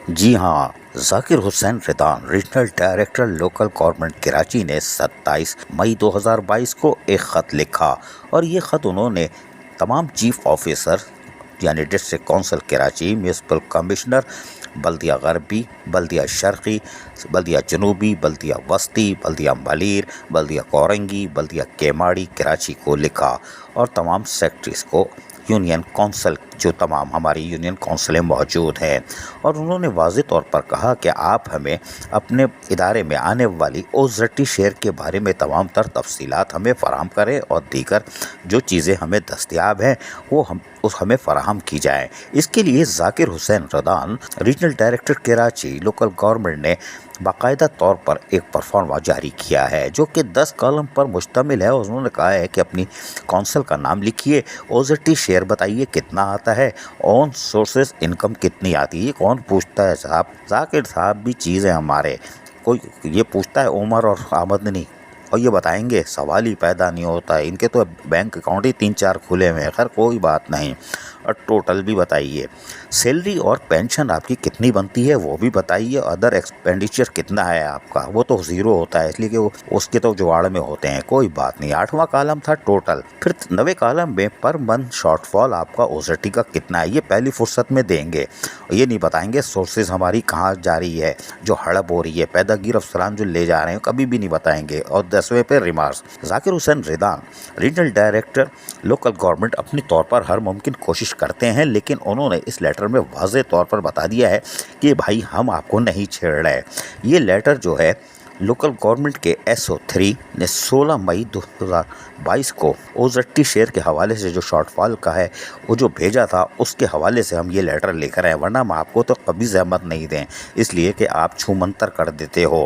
جی ہاں، Zakir Hussain Ridan regional director local government Karachi نے 27 مئی 2022 کو ایک خط لکھا، اور یہ خط انہوں نے تمام چیف آفیسر یعنی district council Karachi, municipal commissioner, بلدیہ غربی، بلدیہ شرقی، بلدیہ جنوبی، بلدیہ وسطی، بلدیہ ملیر، بلدیہ کورنگی، بلدیہ کیماڑی کراچی کو لکھا، اور تمام سیکٹریز کو، یونین کونسل جو تمام ہماری یونین کونسلیں موجود ہیں، اور انہوں نے واضح طور پر کہا کہ آپ ہمیں اپنے ادارے میں آنے والی اوزرٹی شیئر کے بارے میں تمام تر تفصیلات ہمیں فراہم کریں، اور دیگر جو چیزیں ہمیں دستیاب ہیں وہ ہمیں فراہم کی جائیں۔ اس کے لیے Zakir Hussain Ridan regional director Karachi local government نے باقاعدہ طور پر ایک پرفارما جاری کیا ہے جو کہ 10 کالم پر مشتمل ہے، اور انہوں نے کہا ہے کہ اپنی کونسل کا نام لکھیے، اوزرٹی شیئر بتائیے کتنا آتا ہے، اون سورسز انکم کتنی آتی ہے۔ یہ کون پوچھتا ہے صاحب؟ ذاکر صاحب بھی چیز ہے ہمارے، کوئی یہ پوچھتا ہے عمر اور آمدنی، اور یہ بتائیں گے؟ سوال ہی پیدا نہیں ہوتا ہے، ان کے تو بینک اکاؤنٹ ہی 3-4 کھلے ہوئے ہیں۔ خیر کوئی بات نہیں، اور ٹوٹل بھی بتائیے، سیلری اور پینشن آپ کی کتنی بنتی ہے وہ بھی بتائیے، ادر ایکسپینڈیچر کتنا ہے آپ کا، وہ تو زیرو ہوتا ہے اس لیے کہ وہ اس کے تو جواڑ میں ہوتے ہیں۔ کوئی بات نہیں۔ 8واں کالم تھا ٹوٹل، پھر 9ویں کالم میں پر منتھ شارٹ فال آپ کا اوزرٹی کا کتنا ہے، یہ پہلی فرصت میں دیں گے، یہ نہیں بتائیں گے سورسز ہماری کہاں جا رہی ہے جو ہڑپ ہو رہی ہے، پیدا گیر افسران جو لے جا رہے ہیں کبھی بھی نہیں بتائیں گے۔ اور 10ویں پہ ریمارکس، ذاکر Hussain Ridan regional director local government اپنی طور پر ہر ممکن کوشش کرتے ہیں، لیکن انہوں نے اس لیٹر میں واضح طور پر بتا دیا ہے کہ بھائی ہم آپ کو نہیں چھیڑ رہے۔ یہ لیٹر جو ہے لوکل گورنمنٹ کے SO3 نے 16 مئی 2022 کو اوزرٹی شیئر کے حوالے سے جو شارٹ فال کا ہے وہ جو بھیجا تھا، اس کے حوالے سے ہم یہ لیٹر لے کر آئے، ورنہ ہم آپ کو تو کبھی زحمت نہیں دیں، اس لیے کہ آپ چھو منتر کر دیتے ہو۔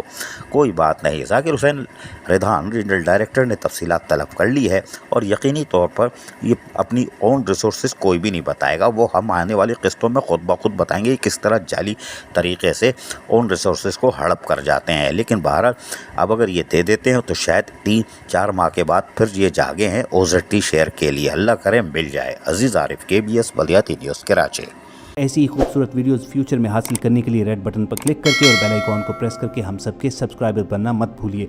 کوئی بات نہیں، ذاکر حسین ریدان ریجنل ڈائریکٹر نے تفصیلات طلب کر لی ہے، اور یقینی طور پر یہ اپنی اون ریسورسز کوئی بھی نہیں بتائے گا، وہ ہم آنے والی قسطوں میں خود بخود بتائیں گے کس طرح جعلی طریقے سے اون ریسورسز کو ہڑپ کر جاتے ہیں۔ لیکن بہرحال اب اگر یہ دے دیتے ہیں تو شاید 3-4 ماہ کے بعد پھر یہ جاگے ہیں اوزرٹی شیئر کے لیے، اللہ کرے مل جائے۔ عزیز عارف، KBS بلیاتی نیوز کراچی۔ ایسی ہی خوبصورت ویڈیوز فیوچر میں حاصل کرنے کے لیے ریڈ بٹن پر کلک کر کے اور بیل آئیکن کو پریس کر کے ہم سب کے سبسکرائبر بننا مت بھولیے۔